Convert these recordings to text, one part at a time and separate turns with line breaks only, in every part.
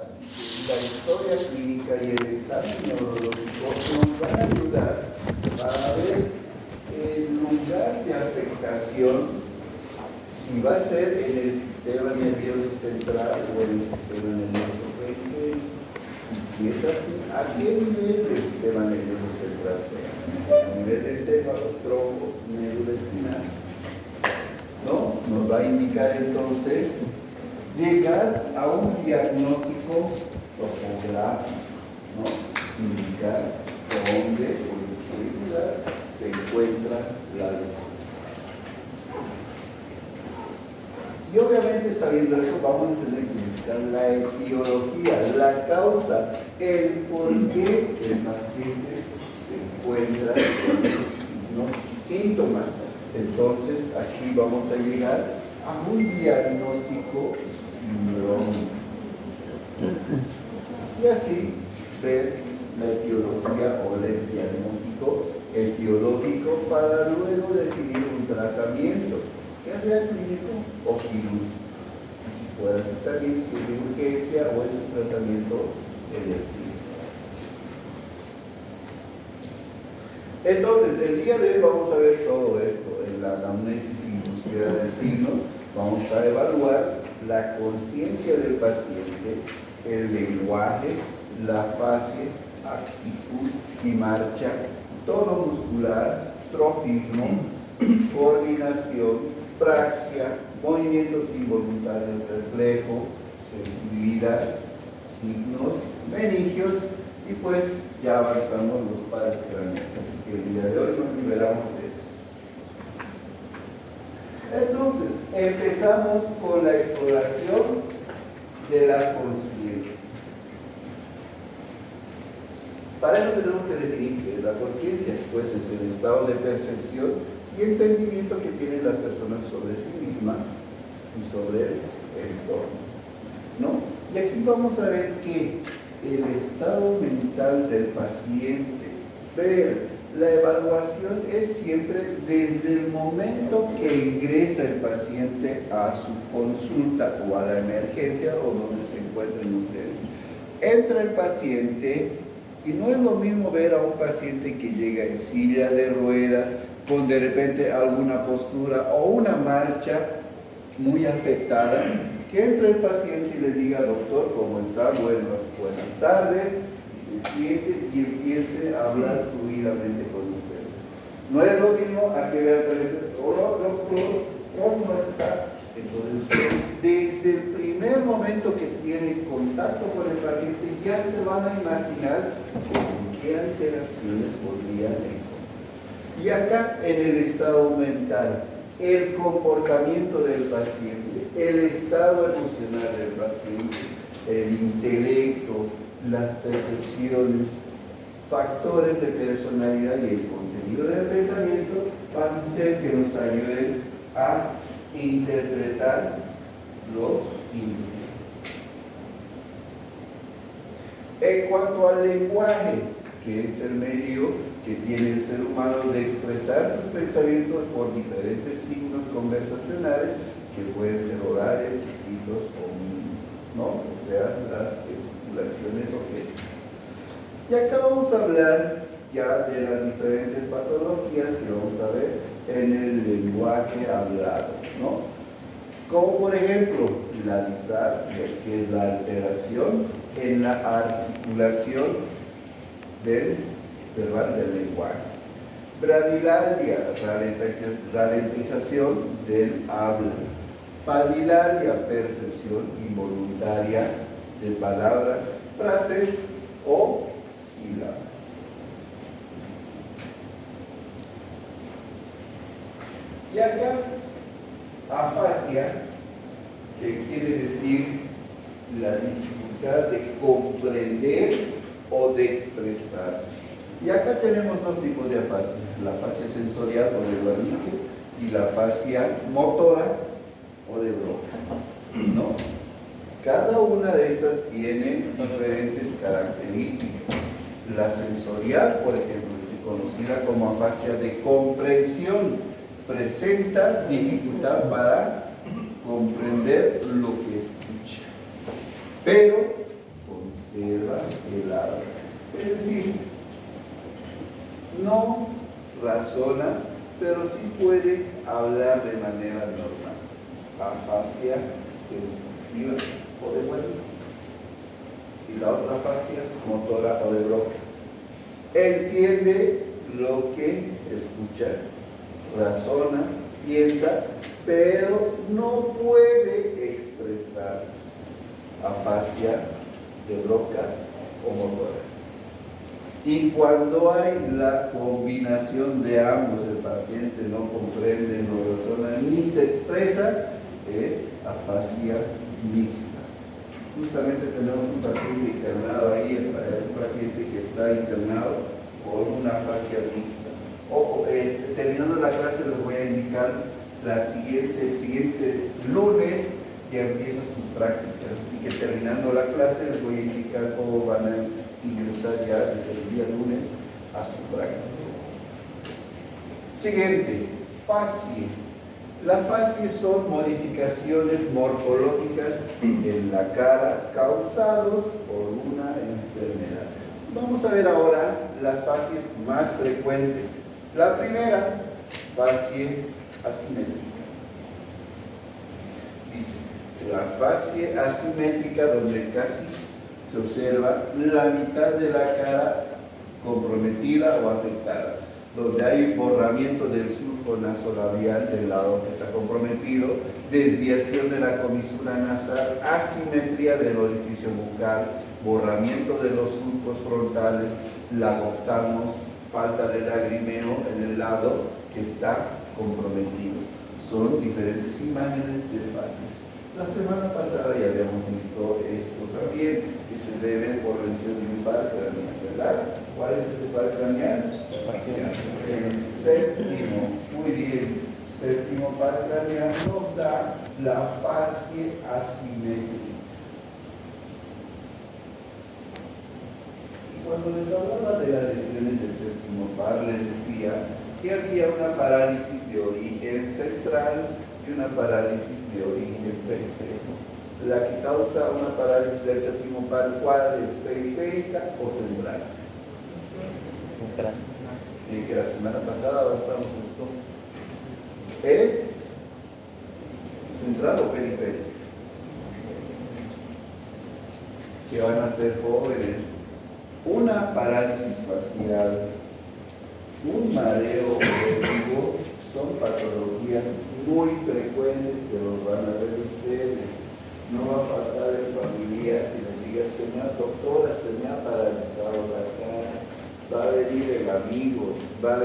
Así que la historia clínica y el examen neurológico nos van a ayudar para ver el lugar de afectación, si va a ser en el sistema nervioso central o en el sistema nervioso periférico. Y si es así, ¿a qué nivel del sistema nervioso central sea? ¿A nivel del encéfalo, tronco, médula espinal? ¿No? Nos va a indicar entonces llegar a un diagnóstico topográfico, ¿no? Indicar dónde o en qué lugar se encuentra la lesión. Y obviamente sabiendo eso vamos a tener que buscar la etiología, la causa, el por qué el paciente se encuentra con esos signos y síntomas. Entonces aquí vamos a llegar a un diagnóstico sindrómico. Y así ver la etiología o el diagnóstico etiológico para luego definir un tratamiento, ya sea clínico o quirúrgico. Y si fuera así también, si es de urgencia o es un tratamiento electivo. Entonces, el día de hoy vamos a ver todo esto en la anamnesis y búsqueda de signos. Vamos a evaluar la conciencia del paciente, el lenguaje, la fase, actitud y marcha, tono muscular, trofismo, coordinación, praxia, movimientos involuntarios del reflejo, sensibilidad, signos, meningios y pues ya avanzamos los pares craneales. Así que el día de hoy nos liberamos de eso. Entonces, empezamos con la exploración de la conciencia. Para eso tenemos que definir qué es la conciencia, pues es el estado de percepción y entendimiento que tienen las personas sobre sí mismas y sobre el entorno, ¿no? Y aquí vamos a ver que el estado mental del paciente, ver la evaluación es siempre desde el momento que ingresa el paciente a su consulta o a la emergencia o donde se encuentren ustedes. Entra el paciente y no es lo mismo ver a un paciente que llega en silla de ruedas con de repente alguna postura o una marcha muy afectada, que entre el paciente y le diga: doctor, ¿cómo está? Buenas tardes, y se siente y empiece a hablar fluidamente con usted. No es lo mismo a que vea al paciente: hola doctor, ¿cómo está? Entonces, desde el primer momento que tiene contacto con el paciente, ya se van a imaginar con qué alteraciones podrían encontrar. Y acá, en el estado mental, el comportamiento del paciente, el estado emocional del paciente, el intelecto, las percepciones, factores de personalidad y el contenido del pensamiento van a ser que nos ayuden a interpretar los índices. En cuanto al lenguaje, que es el medio que tiene el ser humano de expresar sus pensamientos por diferentes signos conversacionales, que pueden ser orales, escritos o mímicos, ¿no? O sea, las gesticulaciones o gestos. Y acá vamos a hablar ya de las diferentes patologías que vamos a ver en el lenguaje hablado, ¿no? Como por ejemplo la disartria, que es la alteración en la articulación del lenguaje. Bradilalia, ralentización del habla. Padilalia, percepción involuntaria de palabras, frases o sílabas. Y acá, afasia, que quiere decir la dificultad de comprender o de expresarse. Y acá tenemos dos tipos de afasia: la afasia sensorial o de Wernicke y la afasia motora o de Broca, ¿no? Cada una de estas tiene diferentes características. La sensorial, por ejemplo, es conocida como afasia de comprensión, presenta dificultad para comprender lo que escucha. Pero observa el habla. Es decir, no razona, pero sí puede hablar de manera normal. Afasia sensitiva o de Wernicke. Y la otra afasia motora o de Broca. Entiende lo que escucha, razona, piensa, pero no puede expresar. Afasia de Broca o motora. Y cuando hay la combinación de ambos, el paciente no comprende, no razona ni se expresa, es afasia mixta. Justamente tenemos un paciente internado ahí, un paciente que está internado con una afasia mixta. Ojo, terminando la clase les voy a indicar el siguiente lunes ya empiezan sus prácticas. Así que terminando la clase les voy a indicar cómo van a ingresar ya desde el día lunes a su práctica. Siguiente, facie. La facie son modificaciones morfológicas en la cara causados por una enfermedad. Vamos a ver ahora las facies más frecuentes. La primera, facie asimétrica. Dice, la facie asimétrica donde casi se observa la mitad de la cara comprometida o afectada, donde hay borramiento del surco nasolabial del lado que está comprometido, desviación de la comisura nasal, asimetría del orificio bucal, borramiento de los surcos frontales, lagoftalmos, falta de lagrimeo en el lado que está comprometido. Son diferentes imágenes de facies. La semana pasada ya habíamos visto esto también, que se debe por lesión de un par craneal, ¿verdad? ¿Cuál es ese par craneal? El séptimo, muy bien, séptimo par craneal nos da la facie asimétrica. Y cuando les hablaba de las lesiones del séptimo par, les decía que había una parálisis de origen central y una parálisis de origen periférico. La que causa una parálisis del séptimo par, ¿cuál es? ¿Periférica o central?
Central.
Que la semana pasada avanzamos esto. ¿Es central o periférica? Que van a ser jóvenes. Una parálisis facial, un mareo o vértigo son patologías muy frecuentes que los van a ver ustedes. No va a faltar el familiar que les diga, doctora, se me ha paralizado la cara. Va a venir el amigo, van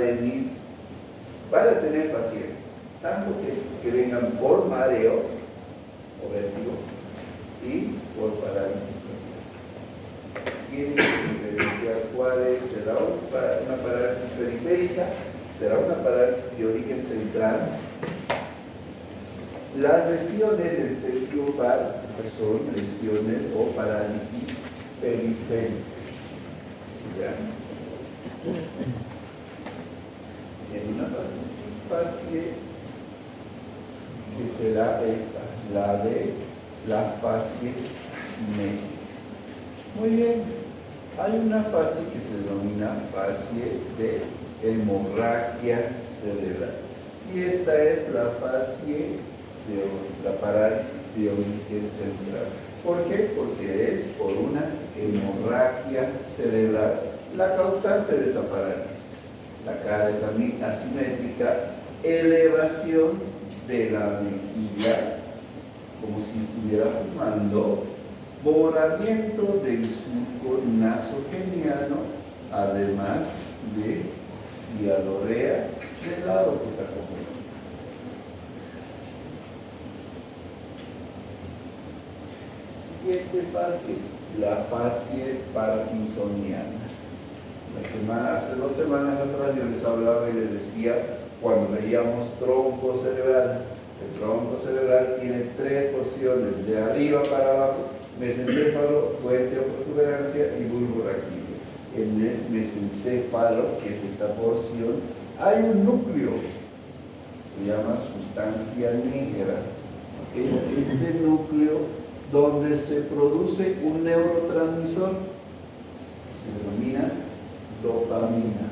a tener pacientes, tanto que vengan por mareo o vértigo y por parálisis facial. Tienen que diferenciar cuál es, será una parálisis periférica, será una parálisis de origen central. Las lesiones del séptimo par son lesiones o parálisis periféricas. ¿Ya? En una facie que será esta, la de la facie asimétrica. Muy bien, hay una facie que se denomina facie de hemorragia cerebral. Y esta es la facie de la parálisis de origen central. ¿Por qué? Porque es por una hemorragia cerebral la causante de esta parálisis. La cara está asimétrica, elevación de la mejilla, como si estuviera fumando, borramiento del surco nasogeniano, además de cianorea del lado que está comprometido. Siguiente facie, la facie parkinsoniana. Hace 2 semanas atrás yo les hablaba y les decía, cuando veíamos tronco cerebral, el tronco cerebral tiene 3 porciones, de arriba para abajo, mesencéfalo, puente o protuberancia y bulbo raquídeo. En el mesencéfalo, que es esta porción, hay un núcleo, se llama sustancia negra. Es este núcleo donde se produce un neurotransmisor, se denomina dopamina.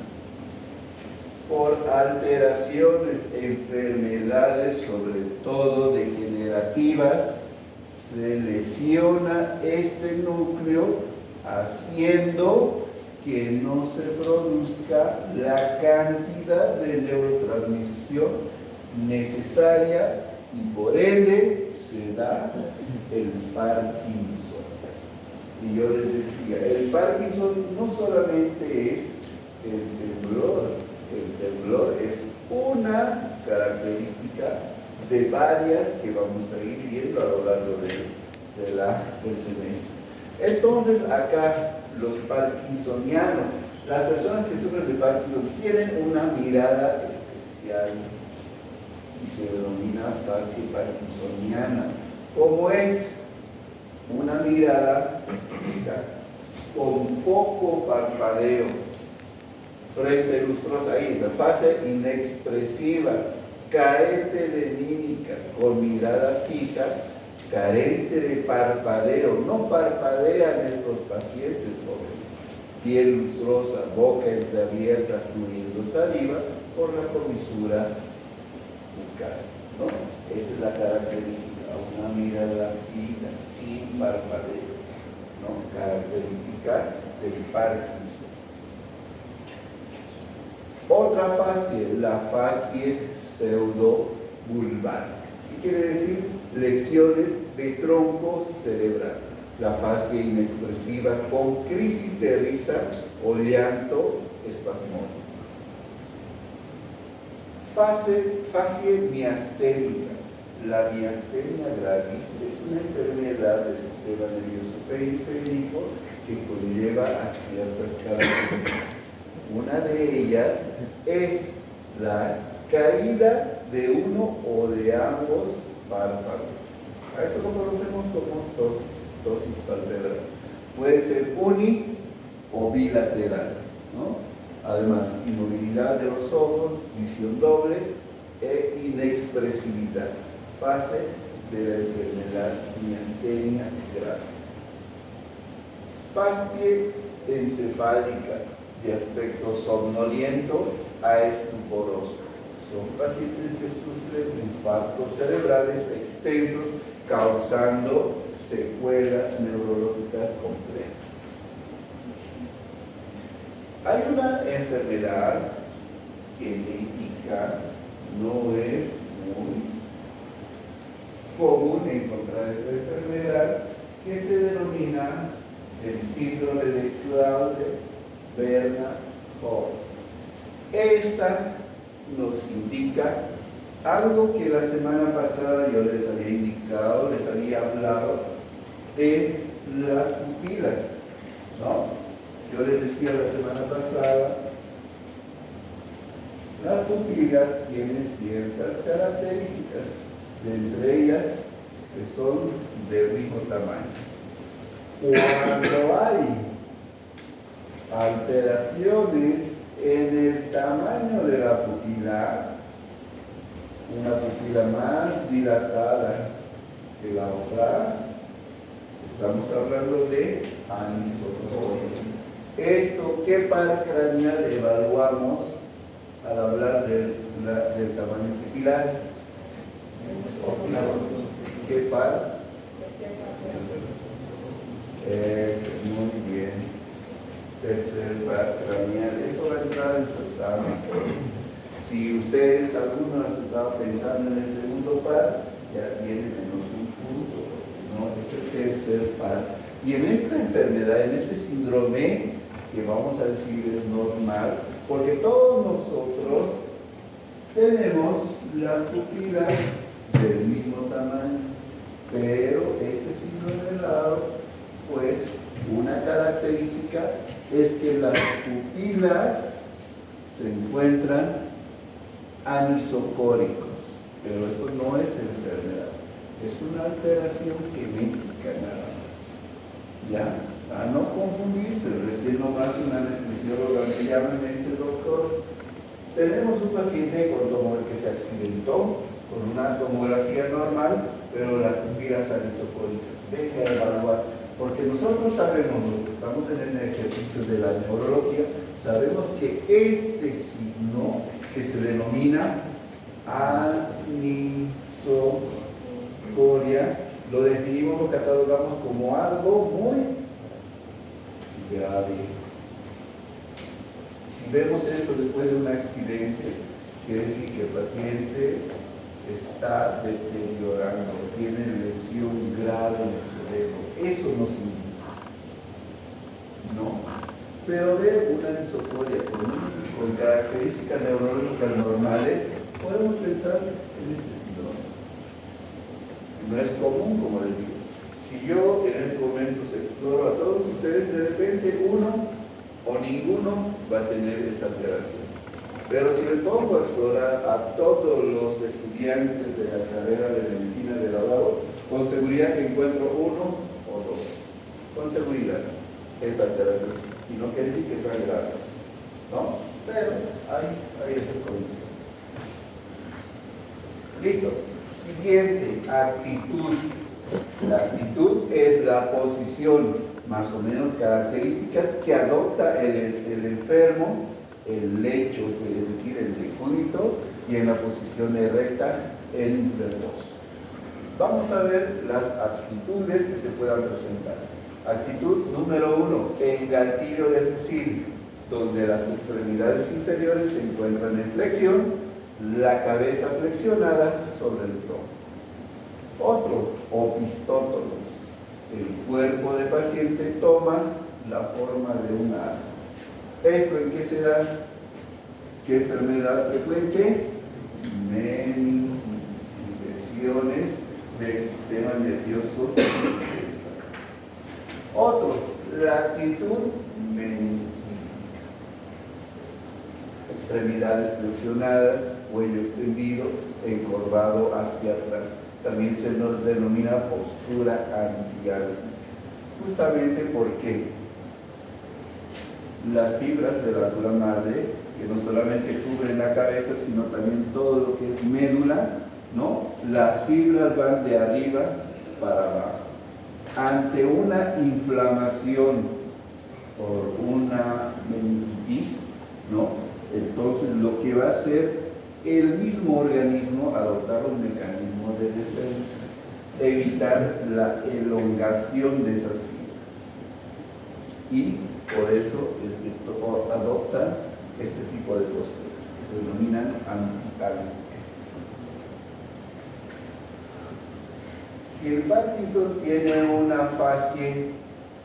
Por alteraciones, enfermedades, sobre todo degenerativas, se lesiona este núcleo haciendo que no se produzca la cantidad de neurotransmisión necesaria y por ende se da el Parkinson. Y yo les decía, el Parkinson no solamente es el temblor es una característica de varias que vamos a ir viendo a lo largo del semestre. Entonces acá los parkinsonianos, las personas que sufren de Parkinson tienen una mirada especial y se denomina fase parkinsoniana, como es una mirada fija, con poco parpadeo, frente lustrosa, ahí esa fase inexpresiva, carente de mímica, con mirada fija, carente de parpadeo. No parpadean estos pacientes jóvenes. Piel lustrosa, boca entreabierta, fluyendo saliva por la comisura bucal, ¿no? Esa es la característica, una mirada fija, sin parpadeo, ¿no? Característica del Parkinson. Otra fascie, la fascie pseudobulbar. ¿Qué quiere decir? Lesiones de tronco cerebral. La fascie inexpresiva con crisis de risa o llanto espasmódico. Fascie miasténica. La miastenia gravis es una enfermedad del sistema nervioso periférico que conlleva a ciertas características. Una de ellas es la caída de uno o de ambos párpados. A eso lo conocemos como ptosis palpebral. Puede ser uni o bilateral, ¿no? Además, inmovilidad de los ojos, visión doble e inexpresividad. Fase de la enfermedad miastenia gravis. Fascie encefálica de aspecto somnoliento a estuporoso. Son pacientes que sufren infartos cerebrales extensos causando secuelas neurológicas complejas. Hay una enfermedad genética, no es muy común encontrar esta enfermedad, que se denomina el síndrome de Claude-Bernard Horst. Esta nos indica algo que la semana pasada yo les había indicado, les había hablado de las pupilas, ¿no? Yo les decía la semana pasada, las pupilas tienen ciertas características, entre ellas que son del mismo tamaño. Cuando hay alteraciones en el tamaño de la pupila, una pupila más dilatada que la otra, estamos hablando de anisocoria. Esto, ¿qué par craneal evaluamos al hablar del tamaño pupilar? ¿Qué par? Muy bien. Tercer par craneal. Esto va a entrar en su examen. Si ustedes, algunos estaban pensando en el segundo par, ya tienen menos un punto, ¿no? Es el tercer par. Y en esta enfermedad, en este síndrome, que vamos a decir es normal, porque todos nosotros tenemos las pupilas del mismo tamaño, pero este síndrome raro, pues una característica es que las pupilas se encuentran anisocóricos, pero esto no es enfermedad, es una alteración genética nada más, ¿ya? A no confundirse. Recién nomás una anestesióloga me llama y me dice: doctor, tenemos un paciente que se accidentó con una tomografía normal, pero las pupilas anisocóricas. Venga a evaluar, porque nosotros sabemos, los que estamos en el ejercicio de la neurología, sabemos que este signo que se denomina anisocoria, lo definimos o catalogamos como algo muy grave. Si vemos esto después de un accidente, quiere decir que el paciente está deteriorando, tiene lesión grave en el cerebro. Eso nos indica, ¿no? Pero ver una anisocoria con características neurológicas normales, podemos pensar en este síndrome. No es común, como les digo. Si yo en estos momentos exploro a todos ustedes, de repente uno o ninguno va a tener esa alteración. Pero si les pongo a explorar a todos los estudiantes de la carrera de medicina de la UAB, con seguridad que encuentro uno o dos. Con seguridad, esa alteración. Y no quiere decir que sean graves, ¿no? Pero hay esas condiciones. Listo. Siguiente, actitud. La actitud es la posición, más o menos características que adopta el enfermo, el lecho, es decir, el decúbito, y en la posición erecta, en reposo. Vamos a ver las actitudes que se puedan presentar. Actitud número 1, engatillo de fusil, donde las extremidades inferiores se encuentran en flexión, la cabeza flexionada sobre el tronco. Otro, opistótolos. El cuerpo del paciente toma la forma de un arma. ¿Esto en qué se da? ¿Qué enfermedad frecuente? Infecciones del sistema nervioso central. Otro, la actitud meningítica. Extremidades flexionadas, cuello extendido, encorvado hacia atrás. También se nos denomina postura antiálgica. Justamente porque las fibras de la dura madre, que no solamente cubren la cabeza, sino también todo lo que es médula, ¿no? Las fibras van de arriba para abajo. Ante una inflamación por una meningitis, ¿no? Entonces lo que va a hacer el mismo organismo, adoptar un mecanismo de defensa, evitar la elongación de esas fibras. Y por eso es que adoptan este tipo de posturas, que se denominan antiálgicas. Si el Parkinson tiene una fascie,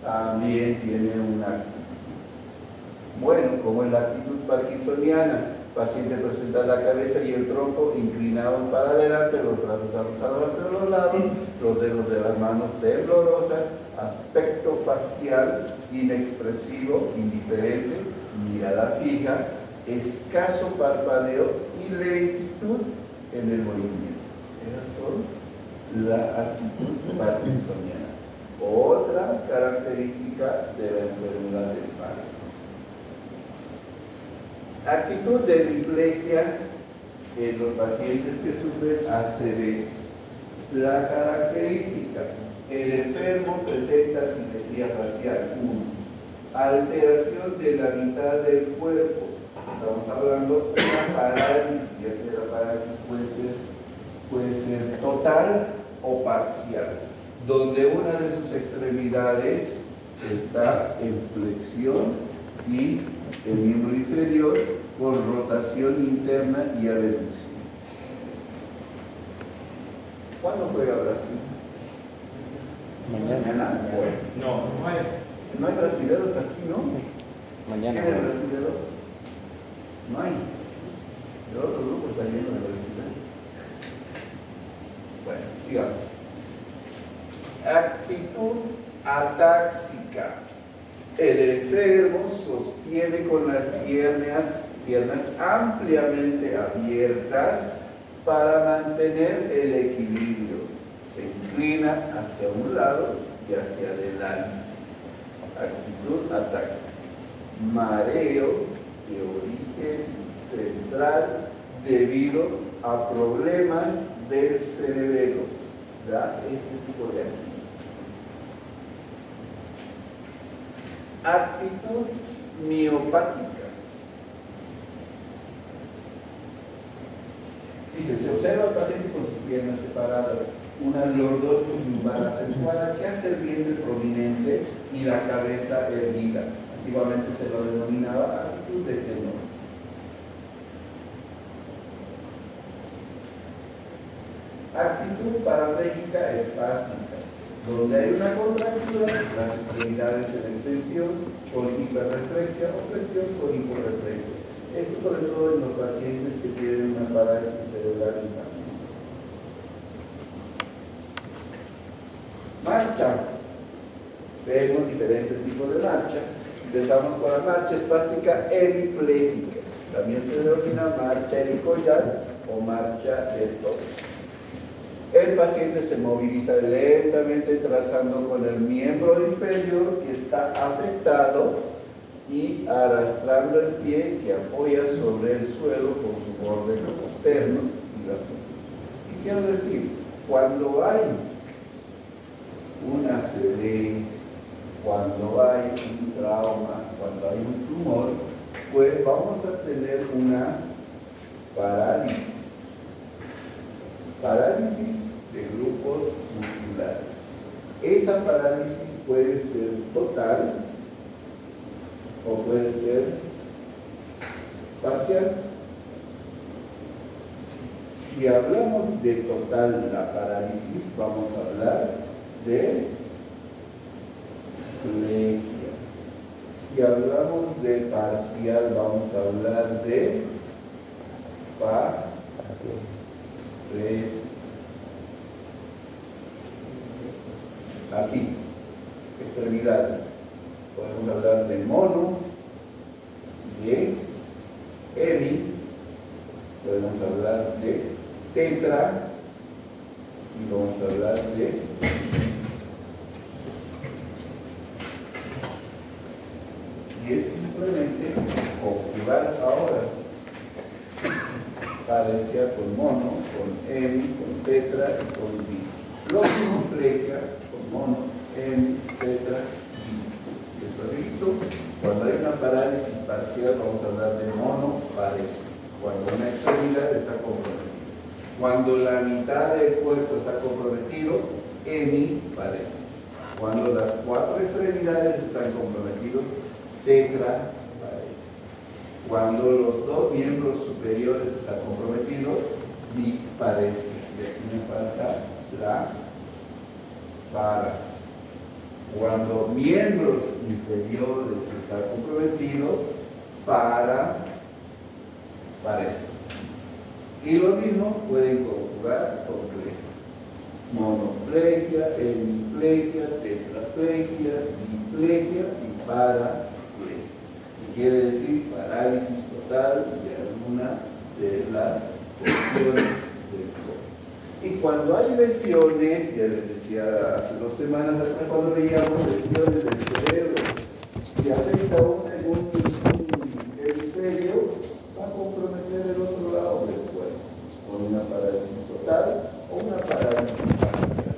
también tiene una actitud. Bueno, como en la actitud parkinsoniana, el paciente presenta la cabeza y el tronco inclinados para adelante, los brazos alzados hacia los lados, los dedos de las manos temblorosas, aspecto facial inexpresivo, indiferente, mirada fija, escaso parpadeo y lentitud en el movimiento. Esas son la actitud parkinsoniana. Otra característica de la enfermedad del Parkinson. Actitud de hemiplegia en los pacientes que sufren ACV. La característica, el enfermo presenta simetría facial. 1. Alteración de la mitad del cuerpo. Estamos hablando de una parálisis, ya sea la parálisis puede ser total o parcial, donde una de sus extremidades está en flexión y el miembro inferior con rotación interna y abducción. ¿Cuándo juega Brasil?
Mañana.
No hay.
No hay brasileños aquí, ¿no?
Mañana.
¿Quién es brasilero? No hay. El otro grupo está lleno de brasileños. Bueno, sigamos. Actitud atáxica. El enfermo sostiene con las piernas ampliamente abiertas para mantener el equilibrio. Se inclina hacia un lado y hacia adelante. Actitud atáxica. Mareo de origen central debido a problemas del cerebelo. da este tipo de actitud. Actitud miopática. Dice, se observa al paciente con sus piernas separadas, una lordosis lumbar acentuada que hace el vientre prominente y la cabeza erguida. Antiguamente se lo denominaba actitud de tenor. Actitud parapléjica espástica, donde hay una contractura, las extremidades en extensión con hiperreflexia o flexión con hiporreflexia. Esto sobre todo en los pacientes que tienen una parálisis cerebral infantil. Marcha. Vemos diferentes tipos de marcha. Empezamos con la marcha espástica hemipléjica. También se denomina marcha helicoidal o marcha del torso. El paciente se moviliza lentamente trazando con el miembro inferior que está afectado y arrastrando el pie que apoya sobre el suelo con su borde externo y la cintura. Y quiero decir, cuando hay una CD, cuando hay un trauma, cuando hay un tumor, pues vamos a tener una parálisis. Parálisis de grupos musculares. Esa parálisis puede ser total o puede ser parcial. Si hablamos de total la parálisis, vamos a hablar de plegia. Si hablamos de parcial, vamos a hablar de paresia. Aquí, extremidades. Podemos hablar de mono, de hemi, podemos hablar de tetra y vamos a hablar de y es simplemente conjugar ahora. Parecia con mono, con hemi, con tetra y con di. Lo mismo plegia con mono, hemi, tetra, di. Despacito, cuando hay una parálisis parcial vamos a hablar de mono, parecia. Cuando una extremidad está comprometida. Cuando la mitad del cuerpo está comprometido, hemi, parecia. Cuando las 4 extremidades están comprometidos, tetra, parecia. Cuando los 2 miembros superiores están comprometidos, diparesia. Y aquí me falta la para. Cuando miembros inferiores están comprometidos, parecia. Y lo mismo pueden conjugar con plegia. Monoplegia, hemiplegia, tetraplegia, diplegia y paraplegia. Quiere decir parálisis total de alguna de las funciones del cuerpo. Y cuando hay lesiones, ya les decía hace 2 semanas atrás, cuando veíamos lesiones del cerebro, si afecta un hemisferio, va a comprometer el otro lado del cuerpo, con una parálisis total o una parálisis parcial.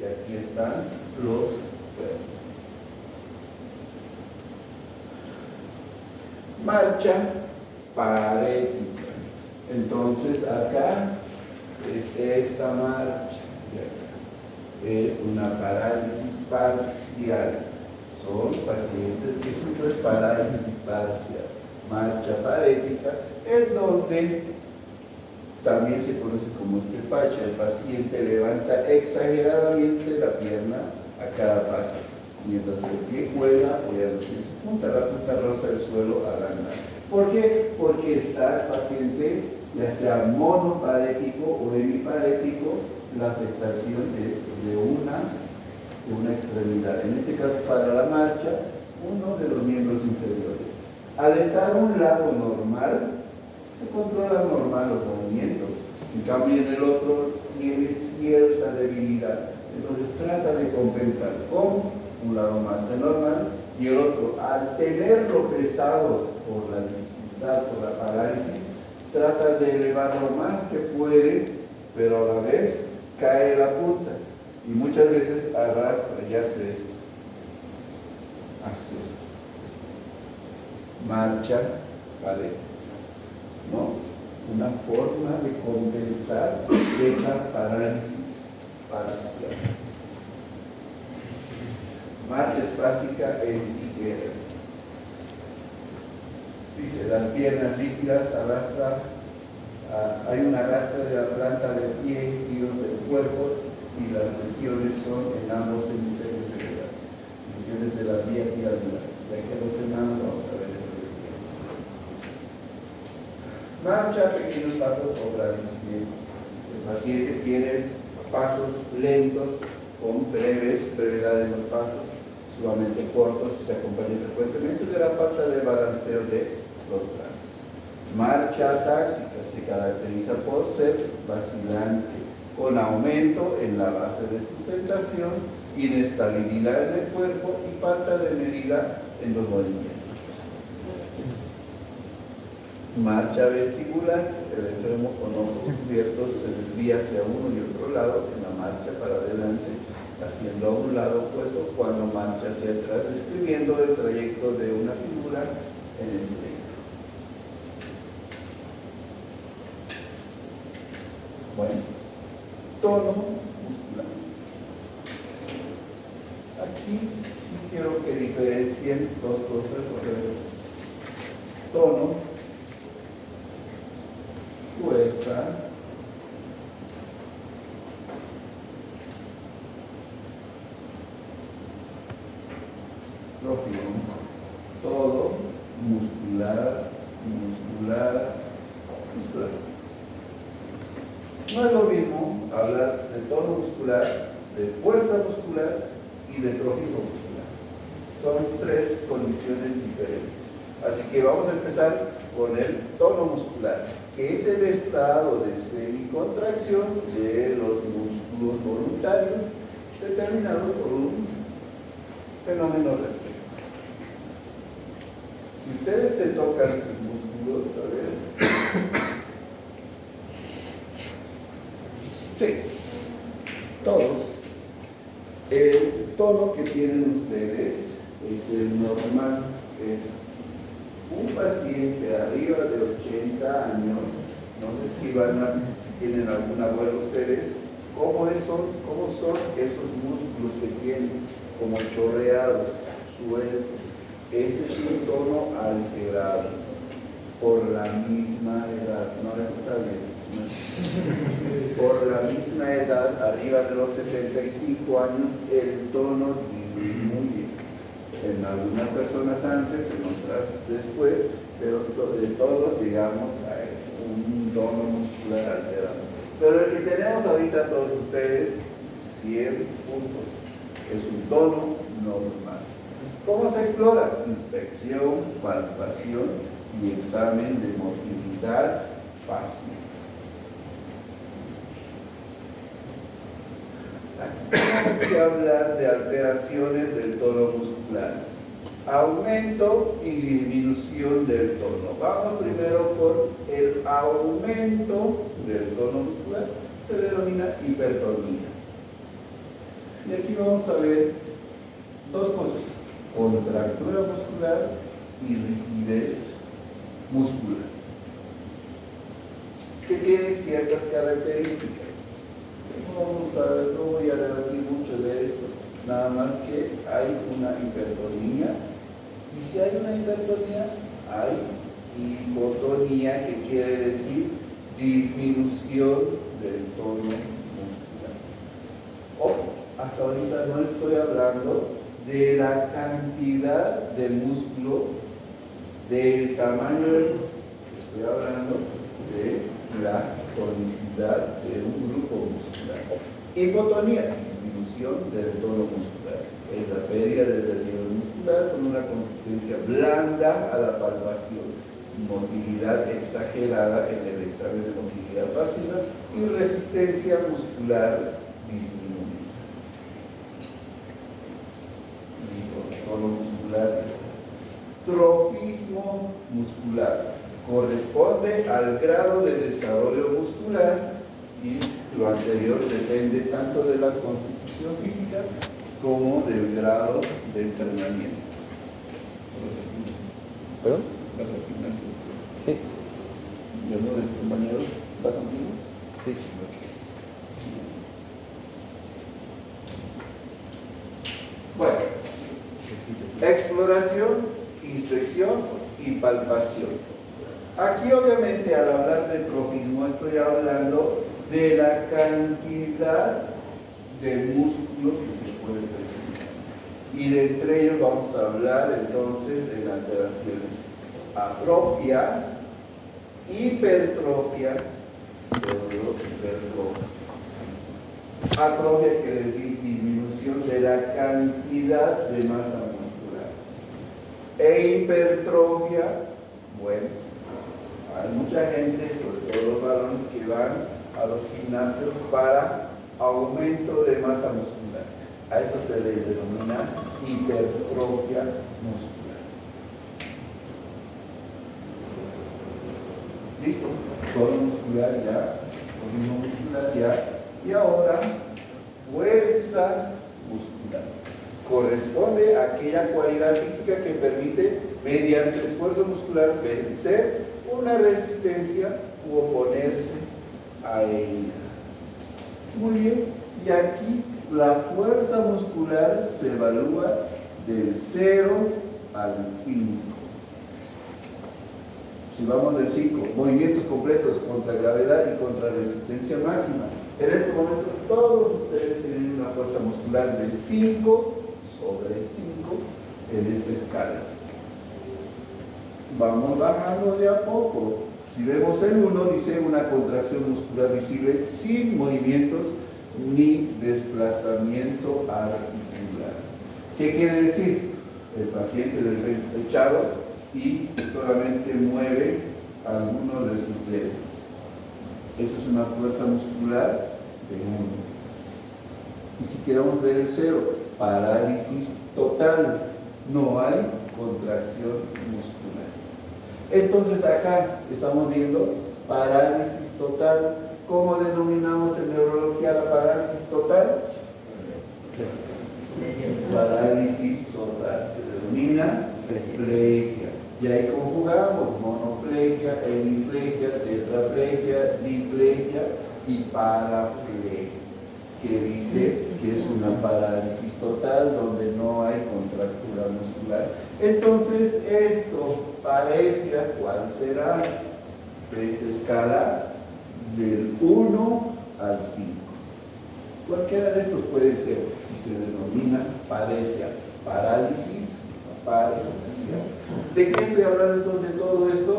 Y aquí están los cuerpos. Marcha parética. Entonces acá es esta marcha de acá. Es una parálisis parcial. Son pacientes que sufren parálisis parcial. Marcha parética, en donde también se conoce como estepacha. El paciente levanta exageradamente la pierna a cada paso, mientras el pie cuelga apoyándose en su punta, la punta roza del suelo al andar. ¿Por qué? Porque está el paciente, ya sea monoparético o hemiparético, la afectación es de una extremidad. En este caso, para la marcha, uno de los miembros inferiores. Al estar a un lado normal, se controlan normal los movimientos. En cambio, en el otro tiene cierta debilidad. Entonces trata de compensar con un lado marcha normal y el otro, al tenerlo pesado por la dificultad, por la parálisis, trata de elevar lo más que puede, pero a la vez cae la punta. Y muchas veces arrastra y hace esto. Marcha, ¿vale? ¿No? Una forma de compensar esa parálisis parcial. Marcha espástica en tijeras. Dice, las piernas rígidas arrastra, hay un arrastre de la planta del pie, giros del cuerpo, y las lesiones son en ambos hemisferios cerebrales. Lesiones de la vía piramidal. Ya que los semanas vamos a ver esas lesiones. Marcha, pequeños pasos o blandecimiento. El paciente tiene pasos lentos con brevedad en los pasos, sumamente cortos y se acompaña frecuentemente de la falta de balanceo de los brazos. Marcha táxica se caracteriza por ser vacilante, con aumento en la base de sustentación, inestabilidad en el cuerpo y falta de medida en los movimientos. Marcha vestibular, el enfermo con ojos cubiertos se desvía hacia uno y otro lado en la marcha para adelante, haciendo a un lado opuesto cuando marcha hacia atrás, describiendo el trayecto de una figura en el cerebro. Bueno, tono muscular. Aquí sí quiero que diferencien dos cosas. Tono, fuerza, trofio, todo muscular. No es lo mismo hablar de tono muscular, de fuerza muscular y de trofismo muscular. Son tres condiciones diferentes. Así que vamos a empezar con el tono muscular, que es el estado de semicontracción de los músculos voluntarios determinado por un fenómeno reflejo. Si ustedes se tocan sus músculos, a ver. Sí, todos. El tono que tienen ustedes es el normal, es un paciente arriba de 80 años, no sé si tienen algún abuelo ustedes, ¿cómo son esos músculos que tienen como chorreados, sueltos? Ese es un tono alterado por la misma edad, no eso está bien. Por la misma edad, arriba de los 75 años, el tono disminuye. En algunas personas antes, en otras después, pero de todos llegamos a eso, un tono muscular alterado. Pero el que tenemos ahorita todos ustedes, 100 puntos, es un tono normal. ¿Cómo se explora? Inspección, palpación y examen de motilidad fácil. Aquí tenemos que hablar de alteraciones del tono muscular. Aumento y disminución del tono. Vamos primero por el aumento del tono muscular. Se denomina hipertonía. Y aquí vamos a ver dos cosas: contractura muscular y rigidez muscular, que tienen ciertas características. No voy a debatir mucho de esto, nada más que hay una hipertonía, y si hay una hipertonía, hay hipotonía, que quiere decir disminución del tono muscular. Ojo, hasta ahorita no estoy hablando de la cantidad de músculo, del tamaño del músculo, estoy hablando de la tonicidad de un grupo muscular. Hipotonía, disminución del tono muscular, es la pérdida del relieve muscular con una consistencia blanda a la palpación, motilidad exagerada en el examen de motilidad pasiva y resistencia muscular disminuida. Tono muscular. Trofismo muscular corresponde al grado de desarrollo muscular Y lo anterior depende tanto de la constitución física como del grado de entrenamiento. ¿Vas al gimnasio?
¿Perdón?
¿Vas al gimnasio?
Sí.
¿Y uno de tus compañeros va contigo?
Sí.
Bueno, exploración, inspección y palpación. Aquí obviamente al hablar de trofismo estoy hablando de la cantidad de músculo que se puede presentar. Y de entre ellos vamos a hablar entonces en alteraciones: atrofia, hipertrofia, pseudohipertrofia. Atrofia quiere decir disminución de la cantidad de masa muscular. E hipertrofia, bueno, hay mucha gente, sobre todo los varones, que van a los gimnasios para aumento de masa muscular. A eso se le denomina hipertrofia muscular. ¿Listo? Todo muscular ya, mismo muscular ya. Y ahora, fuerza muscular. Corresponde a aquella cualidad física que permite, mediante esfuerzo muscular, vencer una resistencia u oponerse a ella. Muy bien, y aquí la fuerza muscular se evalúa del 0 al 5. Si vamos del 5, movimientos completos contra gravedad y contra resistencia máxima. En este momento todos ustedes tienen una fuerza muscular del 5 sobre 5 en esta escala. Vamos bajando de a poco. Si vemos el 1, dice una contracción muscular visible sin movimientos ni desplazamiento articular. ¿Qué quiere decir? El paciente de repente está echado y solamente mueve algunos de sus dedos. Eso es una fuerza muscular de 1. Y si queremos ver el 0, parálisis total, no hay contracción muscular. Entonces acá estamos viendo parálisis total. ¿Cómo denominamos en neurología la parálisis total? Parálisis total se denomina plegia. Y ahí conjugamos monoplegia, hemiplegia, tetraplegia, diplegia y paraplegia, que dice que es una parálisis total donde no hay contractura muscular. Entonces esto parece a cuál será de esta escala del 1 al 5. Cualquiera de estos puede ser y se denomina paresia, parálisis, paresia. ¿De qué estoy hablando entonces de todo esto?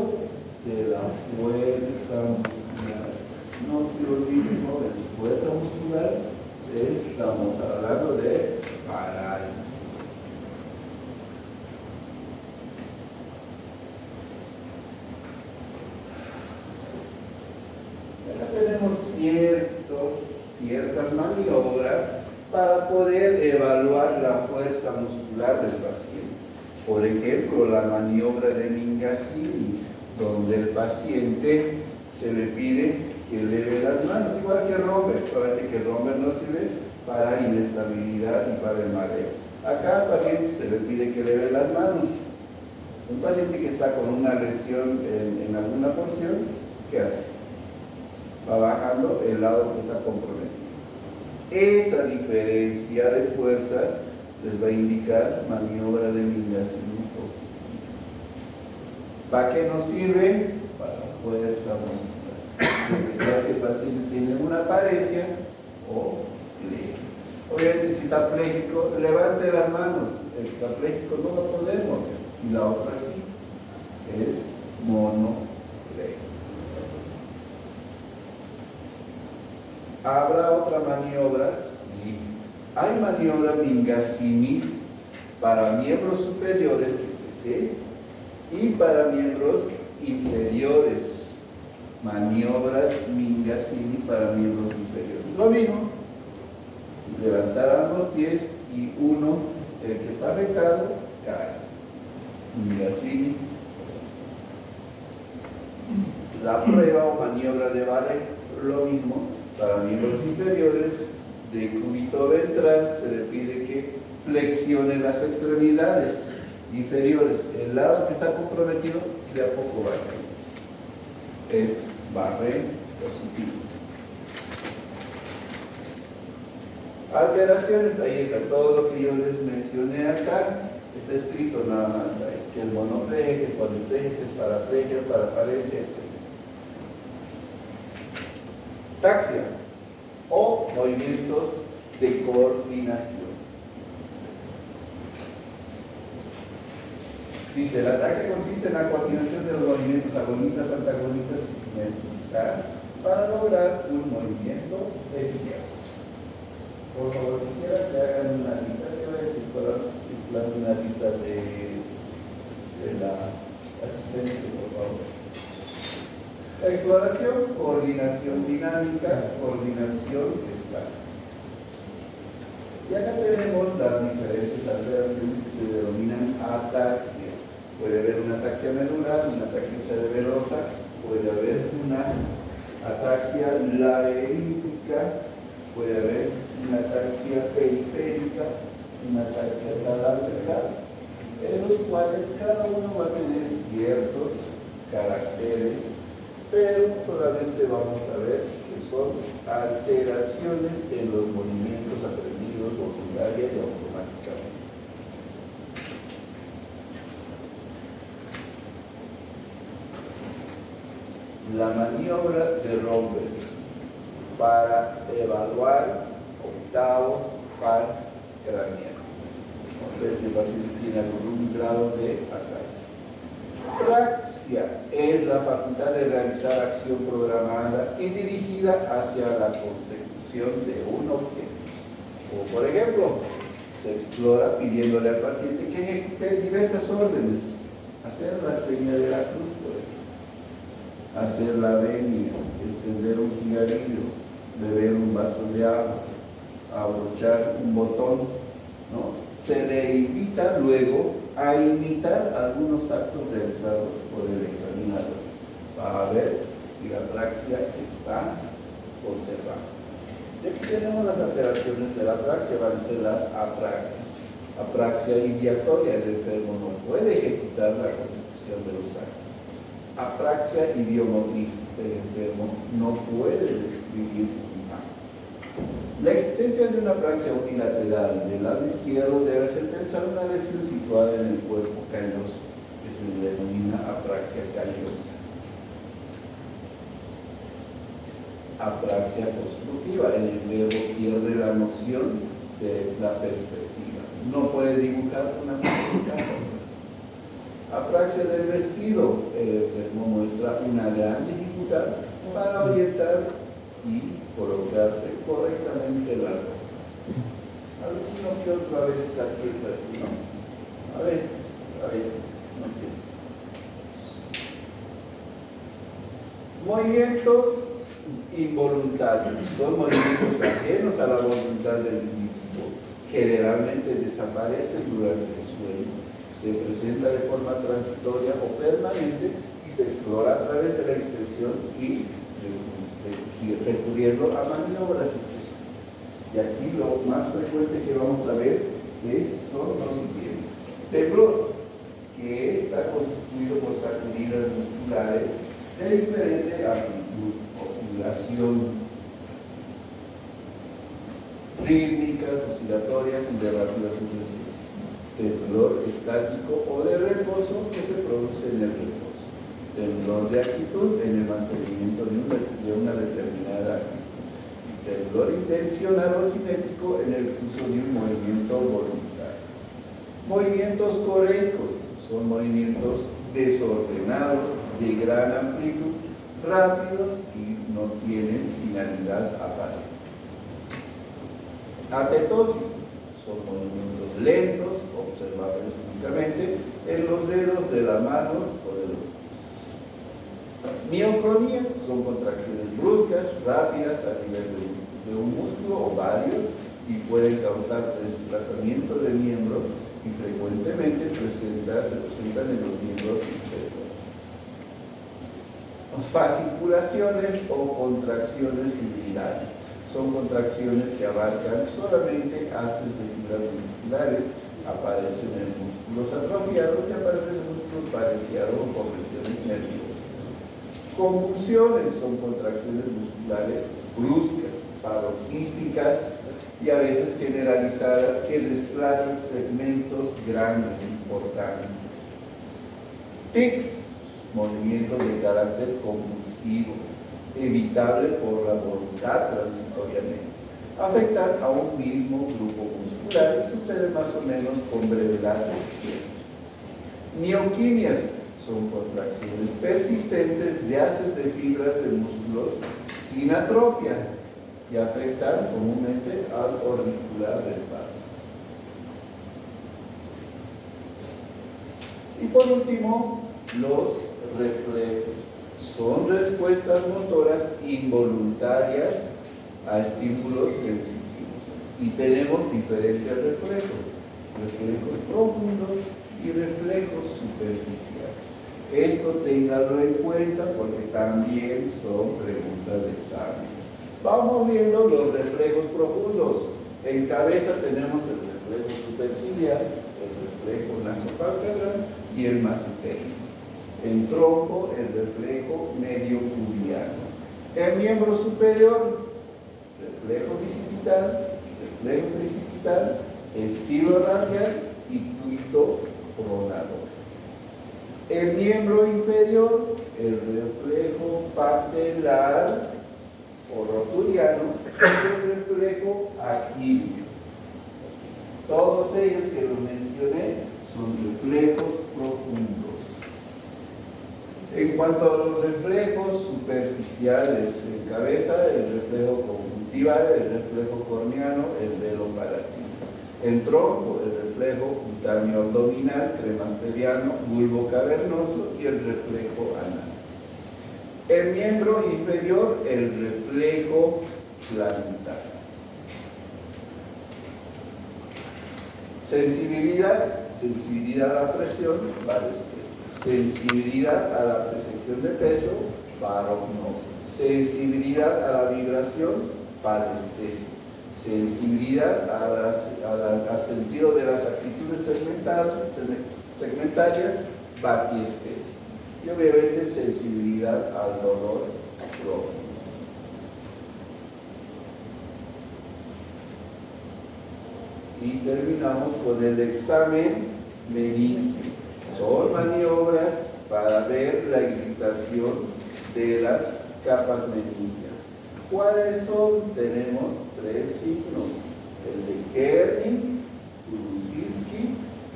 De la fuerza muscular. No se olviden, ¿no? De fuerza muscular estamos hablando de parálisis. Acá tenemos ciertas maniobras para poder evaluar la fuerza muscular del paciente. Por ejemplo, la maniobra de Mingasini, donde el paciente se le pide que eleve las manos, igual que Romber, solamente que Romber no sirve para inestabilidad y para el mareo. Acá al paciente se le pide que eleve las manos. Un paciente que está con una lesión en alguna porción, ¿qué hace? Va bajando el lado que está comprometido. Esa diferencia de fuerzas les va a indicar maniobra de Mingasini positiva. ¿Para qué nos sirve? Para fuerza muscular. Si el paciente tiene una paresia o plegia. Obviamente, si está pléjico, levante las manos. El que está pléjico no va a poder mover. Y la otra sí, es monopléjico. Habrá otra maniobra, sí. Hay maniobra Mingasini para miembros superiores, que es ese, y para miembros inferiores. Maniobra Mingasini para miembros inferiores. Lo mismo, levantar ambos pies y uno, el que está afectado, cae. Mingasini. La prueba o maniobra de Barré, lo mismo. Para miembros inferiores de cúbito ventral se le pide que flexione las extremidades inferiores. El lado que está comprometido de a poco va a caer. Es barré positivo. Alteraciones, ahí está todo lo que yo les mencioné acá. Está escrito nada más ahí, que el monopleje, el cuadripleje, el parapleje, el paraparesia, etc. Taxia o movimientos de coordinación. Dice, la taxia consiste en la coordinación de los movimientos agonistas, antagonistas y simetristas para lograr un movimiento eficaz. Por favor, quisiera que hagan una lista, que voy a circular una lista de la asistencia, por favor. Exploración, coordinación dinámica, coordinación estática. Y acá tenemos las diferentes alteraciones que se denominan ataxias. Puede haber una ataxia medular, una ataxia cerebelosa, puede haber una ataxia laberíntica, puede haber una ataxia periférica, una ataxia cadavérica, en los cuales cada uno va a tener ciertos caracteres, pero solamente vamos a ver que son alteraciones en los movimientos aprendidos voluntaria y automáticamente. La maniobra de Romberg para evaluar octavo par craneal. Entonces, el paciente tiene algún grado de ataxia. Praxia es la facultad de realizar acción programada y dirigida hacia la consecución de un objeto. O, por ejemplo, se explora pidiéndole al paciente que ejecute diversas órdenes. Hacer la señal de la cruz, por ejemplo. Hacer la venia, encender un cigarrillo, beber un vaso de agua, abrochar un botón, ¿no? Se le invita luego a imitar algunos actos realizados por el examinador para ver si la praxia está conservada. Y aquí tenemos las alteraciones de la praxia, van a ser las apraxias. Apraxia ideatoria, el enfermo no puede ejecutar la consecución de los actos. Apraxia idiomotriz, el enfermo no puede describir un acto. La existencia de una apraxia unilateral del lado izquierdo debe hacer pensar una lesión situada en el cuerpo calloso, que se denomina apraxia callosa. Apraxia constructiva, el enfermo pierde la noción de la perspectiva. No puede dibujar una casa. Apraxia del vestido, el enfermo muestra una gran dificultad para orientar y colocarse correctamente la ropa. Alguno que otro a veces aquí está así, ¿no? A veces, no sé. Movimientos involuntarios, son movimientos ajenos a la voluntad del individuo. Generalmente desaparecen durante el sueño, se presenta de forma transitoria o permanente y se explora a través de la expresión y recurriendo a maniobras específicas. Y aquí lo más frecuente que vamos a ver son los siguientes. Temblor, que está constituido por sacudidas musculares de diferente amplitud, oscilación rítmicas, oscilatorias y de rápida sucesión. Temblor estático o de reposo que se produce en el reposo. Temblor de actitud en el mantenimiento de una determinada actitud. Temblor intencional o cinético en el curso de un movimiento voluntario. Movimientos coreicos son movimientos desordenados, de gran amplitud, rápidos y no tienen finalidad aparente. Atetosis son movimientos lentos, observables únicamente en los dedos de las manos o de los pies. Mioclonías son contracciones bruscas, rápidas a nivel de un músculo o varios y pueden causar desplazamiento de miembros y frecuentemente se presentan en los miembros inferiores. fasciculaciones o contracciones fibrilares. Son contracciones que abarcan solamente haces de fibras musculares, aparecen en músculos atrofiados y aparecen en músculos pareciados o compresiones nerviosas. Convulsiones son contracciones musculares bruscas, paroxísticas y a veces generalizadas que desplazan segmentos grandes, importantes. Tics, movimientos de carácter convulsivo, evitable por la voluntad transitoriamente. Afectan a un mismo grupo muscular y sucede más o menos con brevedad de tiempo. Mioquimias son contracciones persistentes de haces de fibras de músculos sin atrofia y afectan comúnmente al auricular del párpado. Y por último, los reflejos. Son respuestas motoras involuntarias a estímulos sensitivos. Y tenemos diferentes reflejos. Reflejos profundos y reflejos superficiales. Esto ténganlo en cuenta porque también son preguntas de exámenes. Vamos viendo los reflejos profundos. En cabeza tenemos el reflejo superciliar, el reflejo nasopalpebral y el masitérino. En tronco, el reflejo medio cubiano. En miembro superior, reflejo bicipital, reflejo tricipital, estilo radial y tuito pronador. En miembro inferior, el reflejo patelar o rotuliano y el reflejo aquilio. Todos ellos que los mencioné son reflejos profundos. En cuanto a los reflejos superficiales en cabeza, el reflejo conjuntival, el reflejo corneano, el velo palatino. En tronco, el reflejo cutáneo abdominal, cremasteriano, bulbo cavernoso y el reflejo anal. En miembro inferior, el reflejo planetar. Sensibilidad a la presión, parestesia. Sensibilidad a la percepción de peso, parognosia. Sensibilidad a la vibración, parestesia. Sensibilidad al sentido de las actitudes segmentarias, batiestesia. Y obviamente sensibilidad al dolor profundo. Y terminamos con el examen meningio. Son maniobras para ver la irritación de las capas meningias. ¿Cuáles son? Tenemos tres signos: el de Kerning, Kruszyński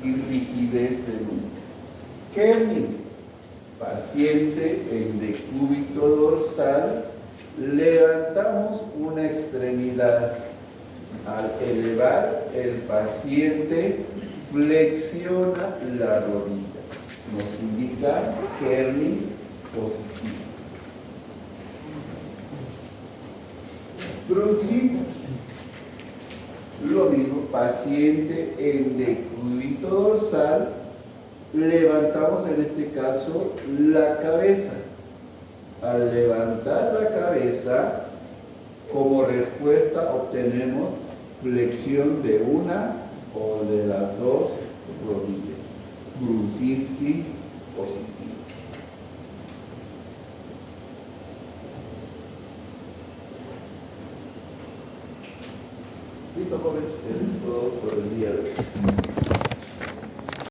y rigidez de nuca. Kerning, paciente en decúbito dorsal, levantamos una extremidad. Al elevar, el paciente flexiona la rodilla. Nos indica Kerning positivo. Kruszyński, lo mismo, paciente en decúbito dorsal, levantamos en este caso la cabeza. Al levantar la cabeza, como respuesta obtenemos flexión de una o de las dos rodillas. Kruszyński positivo. Listo, jóvenes, eso es todo por el día de hoy.